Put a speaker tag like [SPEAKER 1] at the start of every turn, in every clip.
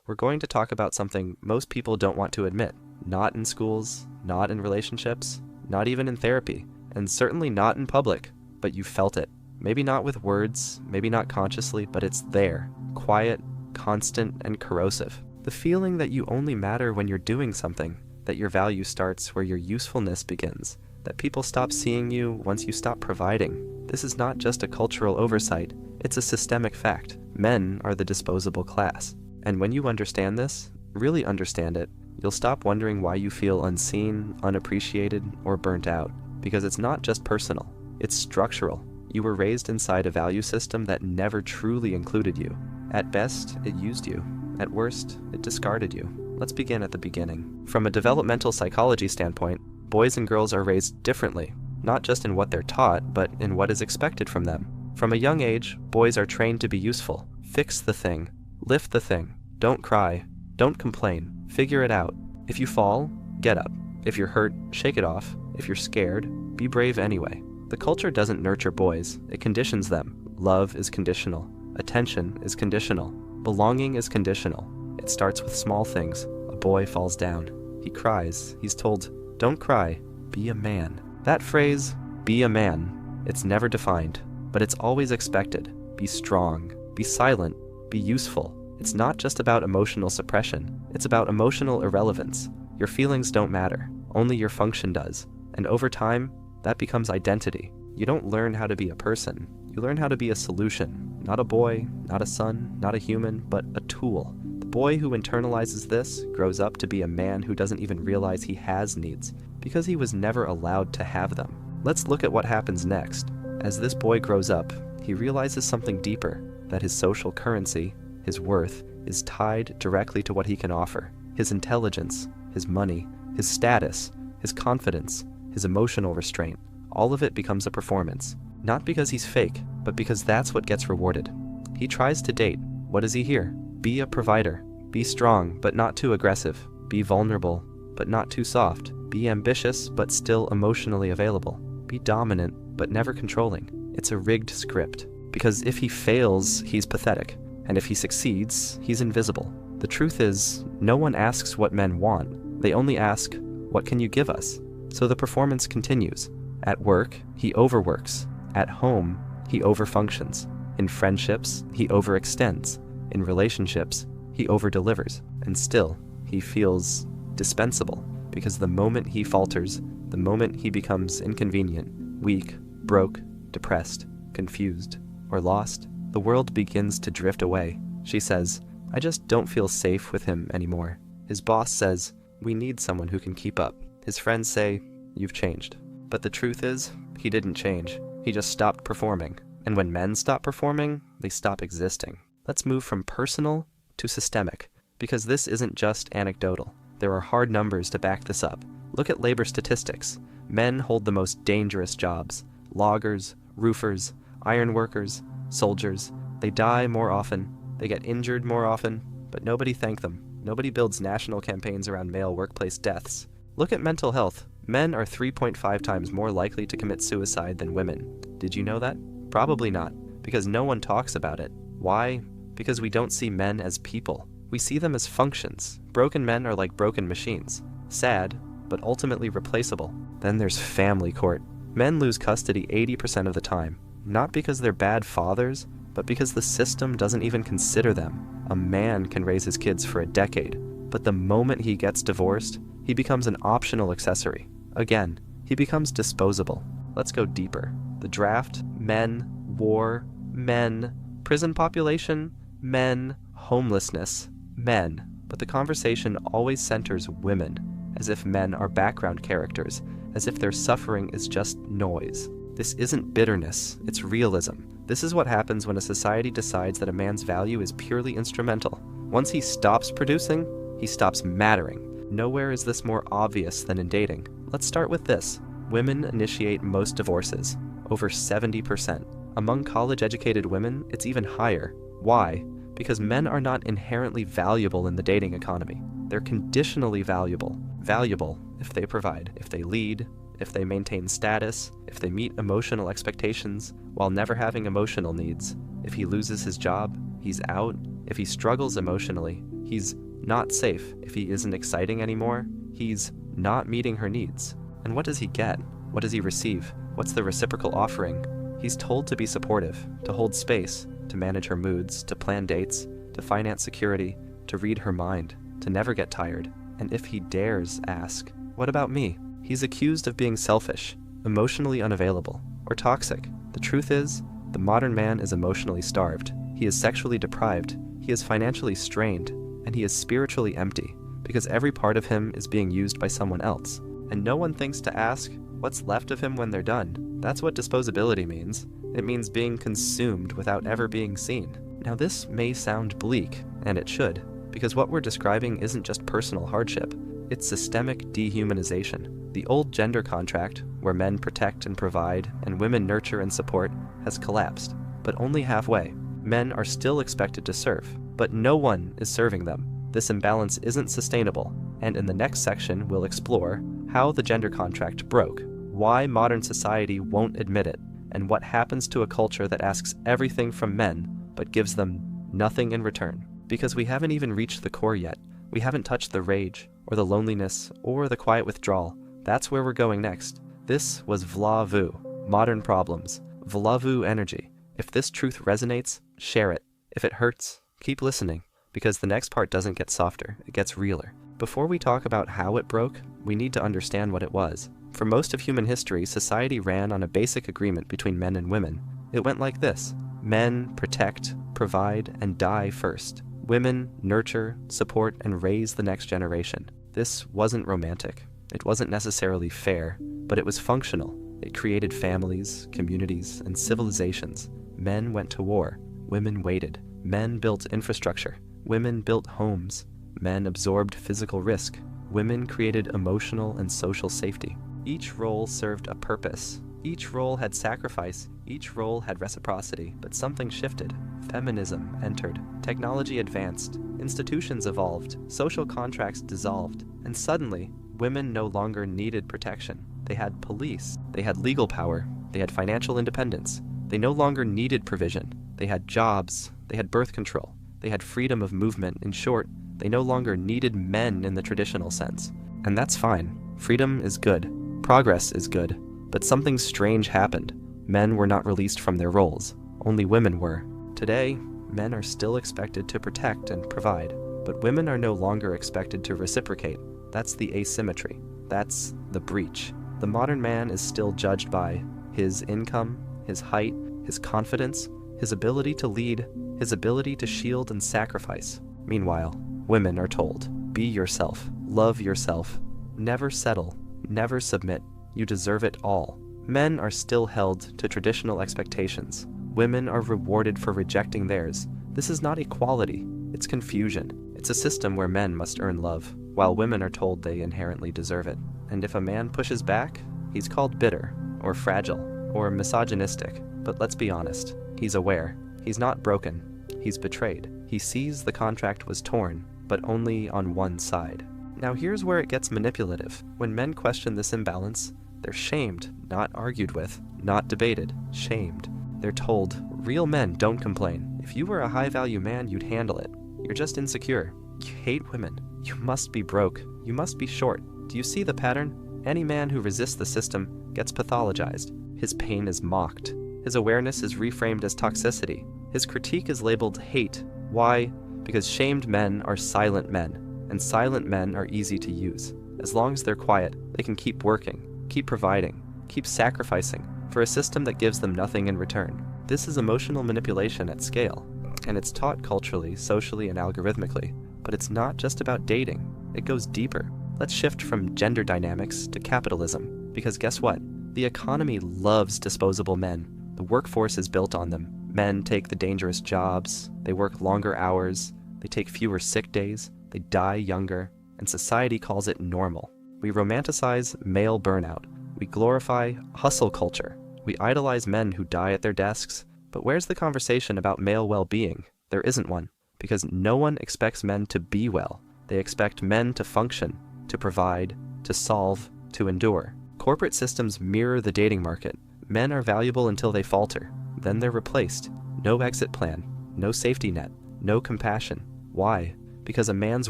[SPEAKER 1] we're going to talk about something most people don't want to admit. Not in schools, not in relationships, not even in therapy, and certainly not in public, but you felt it. Maybe not with words, maybe not consciously, but it's there, quiet, constant, and corrosive. The feeling that you only matter when you're doing something, that your value starts where your usefulness begins, that people stop seeing you once you stop providing. This is not just a cultural oversight, it's a systemic fact. Men are the disposable class. And when you understand this, really understand it, you'll stop wondering why you feel unseen, unappreciated, or burnt out. Because it's not just personal, it's structural. You were raised inside a value system that never truly included you. At best, it used you. At worst, it discarded you. Let's begin at the beginning. From a developmental psychology standpoint, boys and girls are raised differently, not just in what they're taught, but in what is expected from them. From a young age, boys are trained to be useful. Fix the thing. Lift the thing. Don't cry. Don't complain. Figure it out. If you fall, get up. If you're hurt, shake it off. If you're scared, be brave anyway. The culture doesn't nurture boys, it conditions them. Love is conditional. Attention is conditional. Belonging is conditional. It starts with small things. A boy falls down. He cries. He's told, don't cry, be a man. That phrase, be a man, it's never defined, but it's always expected. Be strong, be silent, be useful. It's not just about emotional suppression, it's about emotional irrelevance. Your feelings don't matter, only your function does. And over time, that becomes identity. You don't learn how to be a person, you learn how to be a solution. Not a boy, not a son, not a human, but a tool. The boy who internalizes this grows up to be a man who doesn't even realize he has needs, because he was never allowed to have them. Let's look at what happens next. As this boy grows up, he realizes something deeper, that his social currency, his worth, is tied directly to what he can offer. His intelligence, his money, his status, his confidence, his emotional restraint, all of it becomes a performance. Not because he's fake, but because that's what gets rewarded. He tries to date. What does he hear? Be a provider. Be strong, but not too aggressive. Be vulnerable, but not too soft. Be ambitious, but still emotionally available. Be dominant, but never controlling. It's a rigged script. Because if he fails, he's pathetic. And if he succeeds, he's invisible. The truth is, no one asks what men want. They only ask, what can you give us? So the performance continues. At work, he overworks. At home, he overfunctions. In friendships, he overextends. In relationships, he overdelivers. And still, he feels dispensable. Because the moment he falters, the moment he becomes inconvenient, weak, broke, depressed, confused, or lost, the world begins to drift away. She says, I just don't feel safe with him anymore. His boss says, we need someone who can keep up. His friends say, you've changed. But the truth is, he didn't change. He just stopped performing. And when men stop performing, they stop existing. Let's move from personal to systemic, because this isn't just anecdotal. There are hard numbers to back this up. Look at labor statistics. Men hold the most dangerous jobs. Loggers, roofers, iron workers, soldiers. They die more often. They get injured more often, but nobody thanks them. Nobody builds national campaigns around male workplace deaths. Look at mental health. Men are 3.5 times more likely to commit suicide than women. Did you know that? Probably not, because no one talks about it. Why? Because we don't see men as people. We see them as functions. Broken men are like broken machines. Sad, but ultimately replaceable. Then there's family court. Men lose custody 80% of the time, not because they're bad fathers, but because the system doesn't even consider them. A man can raise his kids for a decade, but the moment he gets divorced, he becomes an optional accessory. Again, he becomes disposable. Let's go deeper. The draft, men, war, men, prison population, men, homelessness, men. But the conversation always centers women, as if men are background characters, as if their suffering is just noise. This isn't bitterness, it's realism. This is what happens when a society decides that a man's value is purely instrumental. Once he stops producing, he stops mattering. Nowhere is this more obvious than in dating. Let's start with this. Women initiate most divorces, over 70%. Among college-educated women, it's even higher. Why? Because men are not inherently valuable in the dating economy. They're conditionally valuable. Valuable if they provide, if they lead, if they maintain status, if they meet emotional expectations while never having emotional needs. If he loses his job, he's out. If he struggles emotionally, He's not safe if he isn't exciting anymore. He's not meeting her needs. And what does he get? What does he receive? What's the reciprocal offering? He's told to be supportive, to hold space, to manage her moods, to plan dates, to finance security, to read her mind, to never get tired. And if he dares ask, "What about me?" he's accused of being selfish, emotionally unavailable, or toxic. The truth is, the modern man is emotionally starved. He is sexually deprived. He is financially strained. And he is spiritually empty, because every part of him is being used by someone else. And no one thinks to ask what's left of him when they're done. That's what disposability means. It means being consumed without ever being seen. Now this may sound bleak, and it should, because what we're describing isn't just personal hardship, it's systemic dehumanization. The old gender contract, where men protect and provide and women nurture and support, has collapsed, but only halfway. Men are still expected to serve, but no one is serving them. This imbalance isn't sustainable, and in the next section we'll explore how the gender contract broke, why modern society won't admit it, and what happens to a culture that asks everything from men but gives them nothing in return. Because we haven't even reached the core yet. We haven't touched the rage, or the loneliness, or the quiet withdrawal. That's where we're going next. This was VlaVu, Modern Problems, VlaVu Energy. If this truth resonates, share it. If it hurts, keep listening, because the next part doesn't get softer, it gets realer. Before we talk about how it broke, we need to understand what it was. For most of human history, society ran on a basic agreement between men and women. It went like this: men protect, provide, and die first. Women nurture, support, and raise the next generation. This wasn't romantic. It wasn't necessarily fair, but it was functional. It created families, communities, and civilizations. Men went to war. Women waited. Men built infrastructure. Women built homes. Men absorbed physical risk. Women created emotional and social safety. Each role served a purpose. Each role had sacrifice. Each role had reciprocity. But something shifted. Feminism entered. Technology advanced. Institutions evolved. Social contracts dissolved. And suddenly, women no longer needed protection. They had police. They had legal power. They had financial independence. They no longer needed provision. They had jobs. They had birth control. They had freedom of movement. In short, they no longer needed men in the traditional sense. And that's fine. Freedom is good. Progress is good. But something strange happened. Men were not released from their roles. Only women were. Today, men are still expected to protect and provide, but women are no longer expected to reciprocate. That's the asymmetry. That's the breach. The modern man is still judged by his income, his height, his confidence, his ability to lead, his ability to shield and sacrifice. Meanwhile, women are told, be yourself, love yourself, never settle, never submit, you deserve it all. Men are still held to traditional expectations. Women are rewarded for rejecting theirs. This is not equality, it's confusion. It's a system where men must earn love, while women are told they inherently deserve it. And if a man pushes back, he's called bitter, or fragile, or misogynistic. But let's be honest, he's aware. He's not broken, he's betrayed. He sees the contract was torn, but only on one side. Now here's where it gets manipulative. When men question this imbalance, they're shamed, not argued with, not debated, shamed. They're told, real men don't complain. If you were a high-value man, you'd handle it. You're just insecure. You hate women. You must be broke. You must be short. Do you see the pattern? Any man who resists the system gets pathologized. His pain is mocked. His awareness is reframed as toxicity. His critique is labeled hate. Why? Because shamed men are silent men, and silent men are easy to use. As long as they're quiet, they can keep working, keep providing, keep sacrificing for a system that gives them nothing in return. This is emotional manipulation at scale, and it's taught culturally, socially, and algorithmically. But it's not just about dating. It goes deeper. Let's shift from gender dynamics to capitalism, because guess what? The economy loves disposable men. The workforce is built on them. Men take the dangerous jobs, they work longer hours, they take fewer sick days, they die younger, and society calls it normal. We romanticize male burnout. We glorify hustle culture. We idolize men who die at their desks. But where's the conversation about male well-being? There isn't one, because no one expects men to be well. They expect men to function, to provide, to solve, to endure. Corporate systems mirror the dating market. Men are valuable until they falter. Then they're replaced. No exit plan, no safety net, no compassion. Why? Because a man's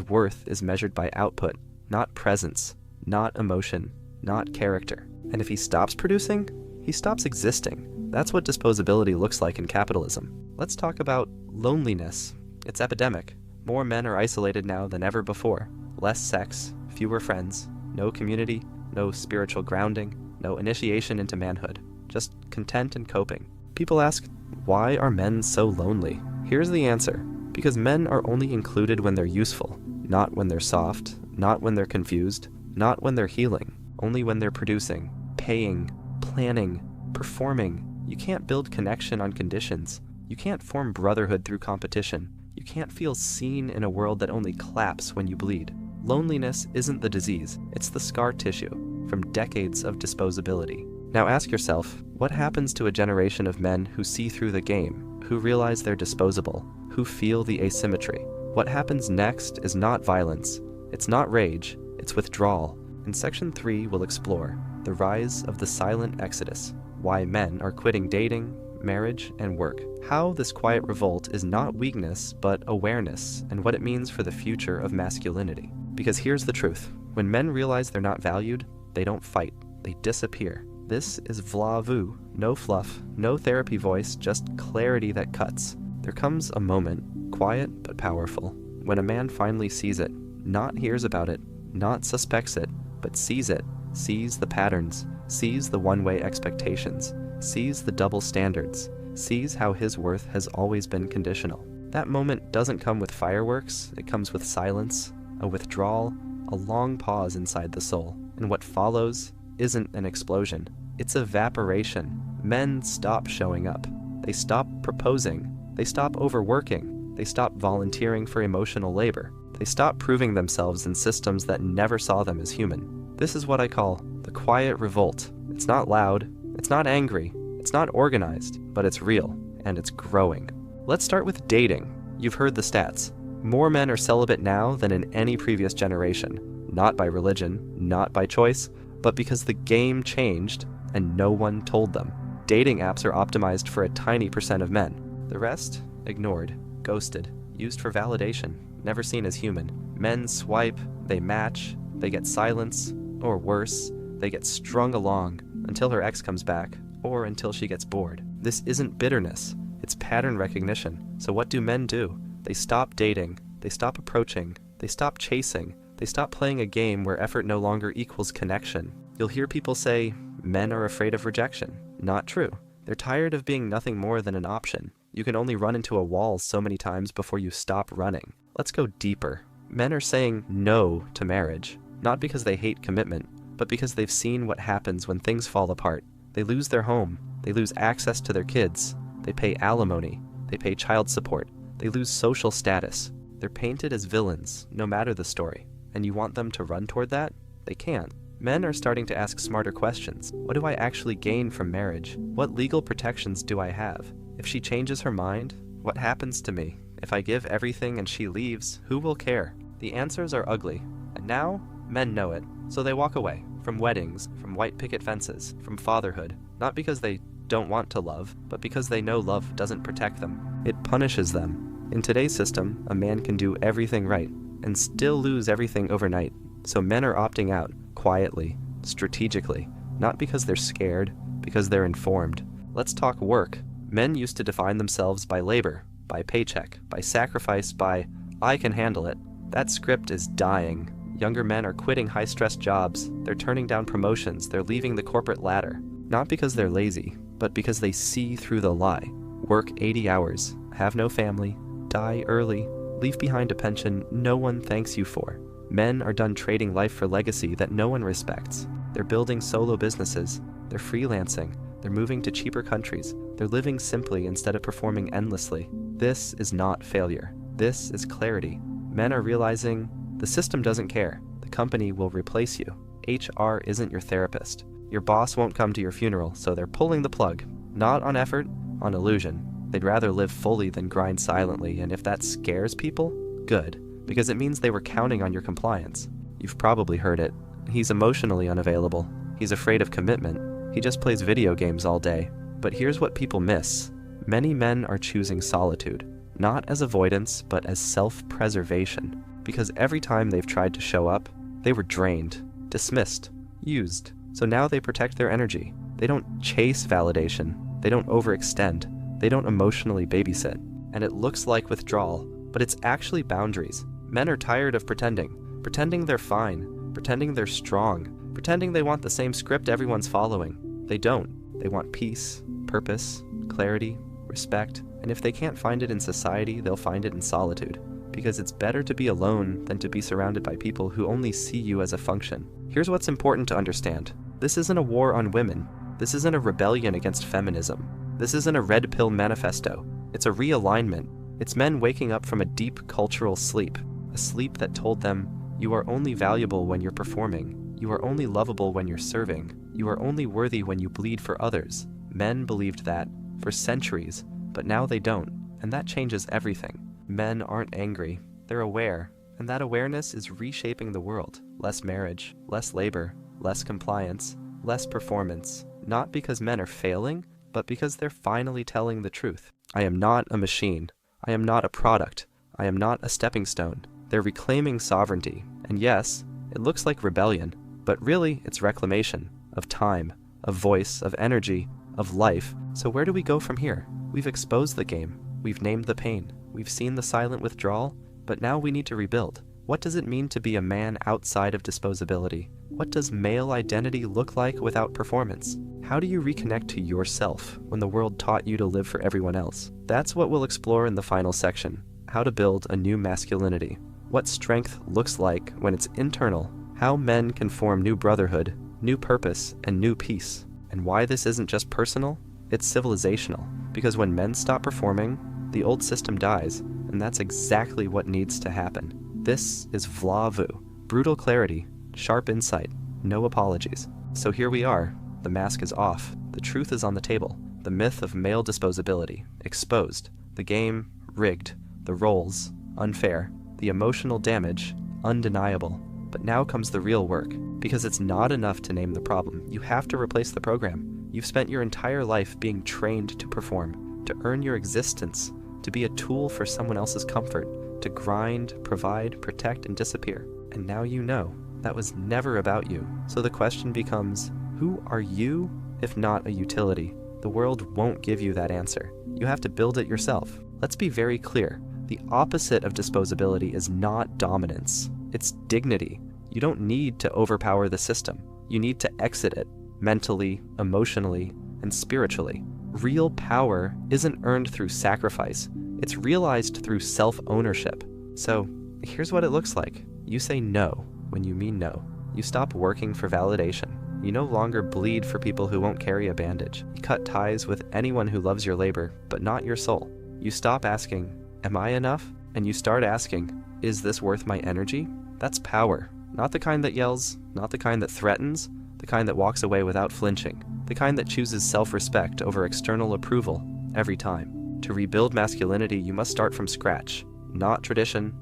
[SPEAKER 1] worth is measured by output, not presence, not emotion, not character. And if he stops producing, he stops existing. That's what disposability looks like in capitalism. Let's talk about loneliness. It's epidemic. More men are isolated now than ever before. Less sex, fewer friends, no community, no spiritual grounding, no initiation into manhood. Just content and coping. People ask, why are men so lonely? Here's the answer. Because men are only included when they're useful, not when they're soft, not when they're confused, not when they're healing, only when they're producing, paying, planning, performing. You can't build connection on conditions. You can't form brotherhood through competition. You can't feel seen in a world that only claps when you bleed. Loneliness isn't the disease, it's the scar tissue from decades of disposability. Now ask yourself, what happens to a generation of men who see through the game, who realize they're disposable, who feel the asymmetry? What happens next is not violence, it's not rage, it's withdrawal. In Section 3, we'll explore the rise of the silent exodus, why men are quitting dating, marriage, and work, how this quiet revolt is not weakness, but awareness, and what it means for the future of masculinity. Because here's the truth, when men realize they're not valued, they don't fight, they disappear. This is VlaVu, no fluff, no therapy voice, just clarity that cuts. There comes a moment, quiet but powerful, when a man finally sees it, not hears about it, not suspects it, but sees it, sees the patterns, sees the one-way expectations, sees the double standards, sees how his worth has always been conditional. That moment doesn't come with fireworks, it comes with silence, a withdrawal, a long pause inside the soul. And what follows isn't an explosion, it's evaporation. Men stop showing up. They stop proposing. They stop overworking. They stop volunteering for emotional labor. They stop proving themselves in systems that never saw them as human. This is what I call the quiet revolt. It's not loud, it's not angry, it's not organized, but it's real, and it's growing. Let's start with dating. You've heard the stats. More men are celibate now than in any previous generation. Not by religion, not by choice, but because the game changed and no one told them. Dating apps are optimized for a tiny percent of men. The rest, ignored, ghosted, used for validation, never seen as human. Men swipe, they match, they get silence, or worse, they get strung along until her ex comes back, or until she gets bored. This isn't bitterness, it's pattern recognition. So what do men do? They stop dating, they stop approaching, they stop chasing, they stop playing a game where effort no longer equals connection. You'll hear people say, men are afraid of rejection. Not true. They're tired of being nothing more than an option. You can only run into a wall so many times before you stop running. Let's go deeper. Men are saying no to marriage, not because they hate commitment, but because they've seen what happens when things fall apart. They lose their home, they lose access to their kids, they pay alimony, they pay child support, they lose social status. They're painted as villains, no matter the story. And you want them to run toward that? They can't. Men are starting to ask smarter questions. What do I actually gain from marriage? What legal protections do I have? If she changes her mind, what happens to me? If I give everything and she leaves, who will care? The answers are ugly. And now, men know it. So they walk away. From weddings, from white picket fences, from fatherhood. Not because they don't want to love, but because they know love doesn't protect them. It punishes them. In today's system, a man can do everything right and still lose everything overnight. So men are opting out, quietly, strategically, not because they're scared, because they're informed. Let's talk work. Men used to define themselves by labor, by paycheck, by sacrifice, by, I can handle it. That script is dying. Younger men are quitting high-stress jobs, they're turning down promotions, they're leaving the corporate ladder. Not because they're lazy, but because they see through the lie. Work 80 hours, have no family, die early, leave behind a pension no one thanks you for. Men are done trading life for legacy that no one respects. They're building solo businesses, they're freelancing, they're moving to cheaper countries, they're living simply instead of performing endlessly. This is not failure. This is clarity. Men are realizing the system doesn't care. The company will replace you. HR isn't your therapist. Your boss won't come to your funeral, so they're pulling the plug. Not on effort, on illusion. They'd rather live fully than grind silently, and if that scares people, good, because it means they were counting on your compliance. You've probably heard it. He's emotionally unavailable. He's afraid of commitment. He just plays video games all day. But here's what people miss. Many men are choosing solitude. not as avoidance, but as self-preservation. Because every time they've tried to show up, they were drained, dismissed, used. So now they protect their energy. They don't chase validation. They don't overextend. They don't emotionally babysit. And it looks like withdrawal, but it's actually boundaries. Men are tired of pretending they're fine, pretending they're strong, pretending they want the same script everyone's following. They don't. They want peace, purpose, clarity, respect, and if they can't find it in society, they'll find it in solitude. Because it's better to be alone than to be surrounded by people who only see you as a function. Here's what's important to understand. This isn't a war on women. This isn't a rebellion against feminism. This isn't a red pill manifesto. It's a realignment. It's men waking up from a deep cultural sleep, a sleep that told them, you are only valuable when you're performing. You are only lovable when you're serving. You are only worthy when you bleed for others. Men believed that for centuries, but now they don't, and that changes everything. Men aren't angry, they're aware, and that awareness is reshaping the world. Less marriage, less labor, less compliance, less performance. Not because men are failing, but because they're finally telling the truth. I am not a machine. I am not a product. I am not a stepping stone. They're reclaiming sovereignty, and yes, it looks like rebellion, but really it's reclamation of time, of voice, of energy, of life. So where do we go from here? We've exposed the game. We've named the pain. We've seen the silent withdrawal, but now we need to rebuild. What does it mean to be a man outside of disposability? What does male identity look like without performance? How do you reconnect to yourself when the world taught you to live for everyone else? That's what we'll explore in the final section. How to build a new masculinity. What strength looks like when it's internal. How men can form new brotherhood, new purpose, and new peace. And why this isn't just personal, it's civilizational. Because when men stop performing, the old system dies, and that's exactly what needs to happen. This is VlaVu. Brutal clarity, sharp insight, no apologies. So here we are. The mask is off. The truth is on the table. The myth of male disposability, exposed. The game, rigged. The roles, unfair. The emotional damage, undeniable. But now comes the real work. Because it's not enough to name the problem. You have to replace the program. You've spent your entire life being trained to perform, to earn your existence, to be a tool for someone else's comfort, to grind, provide, protect, and disappear. And now you know that was never about you. So the question becomes, who are you if not a utility? The world won't give you that answer. You have to build it yourself. Let's be very clear. The opposite of disposability is not dominance. It's dignity. You don't need to overpower the system. You need to exit it, mentally, emotionally, and spiritually. Real power isn't earned through sacrifice. It's realized through self-ownership. So, here's what it looks like. You say no when you mean no. You stop working for validation. You no longer bleed for people who won't carry a bandage. You cut ties with anyone who loves your labor, but not your soul. You stop asking, am I enough? And you start asking, is this worth my energy? That's power. Not the kind that yells, not the kind that threatens, the kind that walks away without flinching, the kind that chooses self-respect over external approval every time. To rebuild masculinity, you must start from scratch. Not tradition,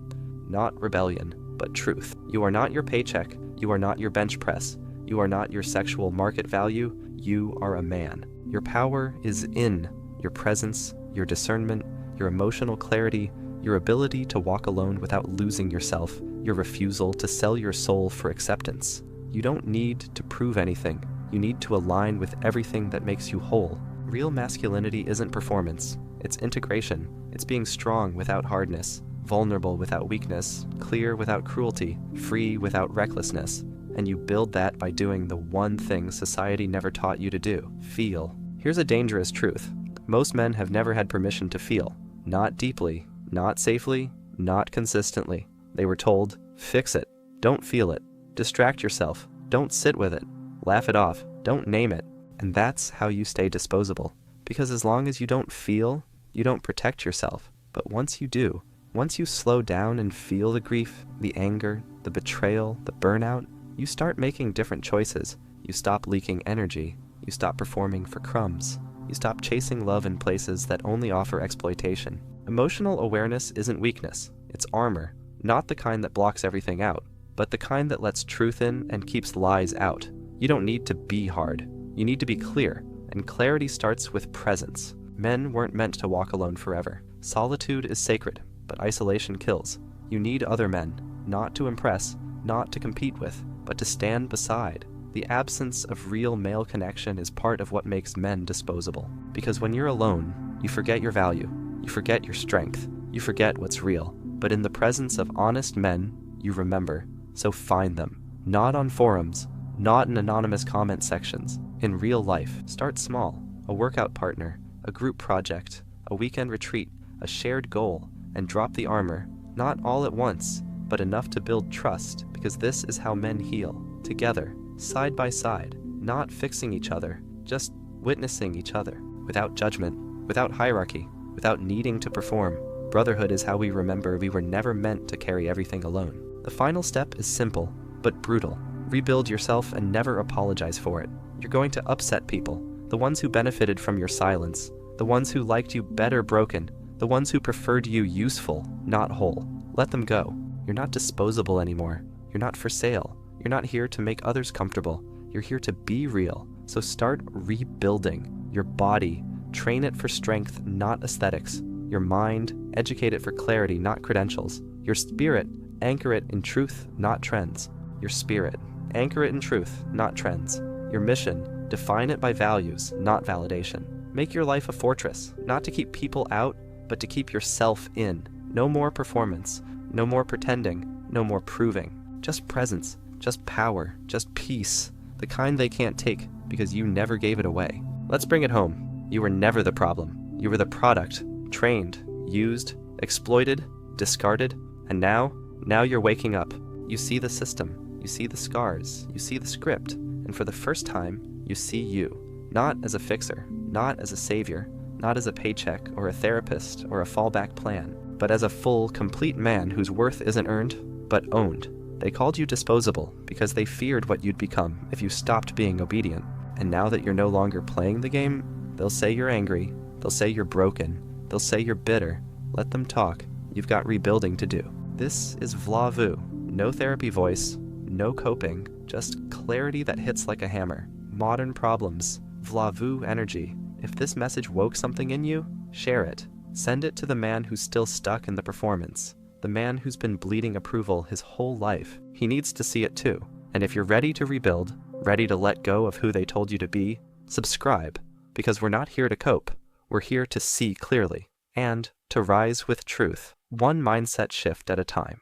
[SPEAKER 1] not rebellion, but truth. You are not your paycheck. You are not your bench press. You are not your sexual market value. You are a man. Your power is in your presence, your discernment, your emotional clarity, your ability to walk alone without losing yourself, your refusal to sell your soul for acceptance. You don't need to prove anything. You need to align with everything that makes you whole. Real masculinity isn't performance. It's integration. It's being strong without hardness, vulnerable without weakness, clear without cruelty, free without recklessness. And you build that by doing the one thing society never taught you to do: feel. Here's a dangerous truth. Most men have never had permission to feel. Not deeply, not safely, not consistently. They were told, fix it, don't feel it, distract yourself, don't sit with it, laugh it off, don't name it. And that's how you stay disposable. Because as long as you don't feel, you don't protect yourself. But once you do, once you slow down and feel the grief, the anger, the betrayal, the burnout, you start making different choices. You stop leaking energy. You stop performing for crumbs. You stop chasing love in places that only offer exploitation. Emotional awareness isn't weakness. It's armor. Not the kind that blocks everything out, but the kind that lets truth in and keeps lies out. You don't need to be hard. You need to be clear. And clarity starts with presence. Men weren't meant to walk alone forever. Solitude is sacred, but isolation kills. You need other men, not to impress, not to compete with, but to stand beside. The absence of real male connection is part of what makes men disposable. Because when you're alone, you forget your value, you forget your strength, you forget what's real. But in the presence of honest men, you remember. So find them. Not on forums, not in anonymous comment sections. In real life, start small. A workout partner, a group project, a weekend retreat, a shared goal, and drop the armor. Not all at once, but enough to build trust, because this is how men heal. Together, side by side, not fixing each other, just witnessing each other, without judgment, without hierarchy, without needing to perform. Brotherhood is how we remember we were never meant to carry everything alone. The final step is simple, but brutal. Rebuild yourself and never apologize for it. You're going to upset people, the ones who benefited from your silence, the ones who liked you better broken, the ones who preferred you useful, not whole. Let them go. You're not disposable anymore. You're not for sale. You're not here to make others comfortable. You're here to be real. So start rebuilding your body. Train it for strength, not aesthetics. Your mind, educate it for clarity, not credentials. Your spirit, anchor it in truth, not trends. Your spirit, anchor it in truth, not trends. Your mission, define it by values, not validation. Make your life a fortress, not to keep people out, but to keep yourself in. No more performance, no more pretending, no more proving. Just presence, just power, just peace. The kind they can't take because you never gave it away. Let's bring it home. You were never the problem. You were the product. Trained, used, exploited, discarded, and now you're waking up. You see the system, you see the scars, you see the script, and for the first time, you see you. Not as a fixer, not as a savior, not as a paycheck or a therapist or a fallback plan, but as a full, complete man whose worth isn't earned, but owned. They called you disposable because they feared what you'd become if you stopped being obedient. And now that you're no longer playing the game, they'll say you're angry, they'll say you're broken, they'll say you're bitter. Let them talk. You've got rebuilding to do. This is VlaVu. No therapy voice, no coping, just clarity that hits like a hammer. Modern problems. VlaVu energy. If this message woke something in you, share it. Send it to the man who's still stuck in the performance. The man who's been bleeding approval his whole life. He needs to see it too. And if you're ready to rebuild, ready to let go of who they told you to be, subscribe. Because we're not here to cope. We're here to see clearly. And to rise with truth. One mindset shift at a time.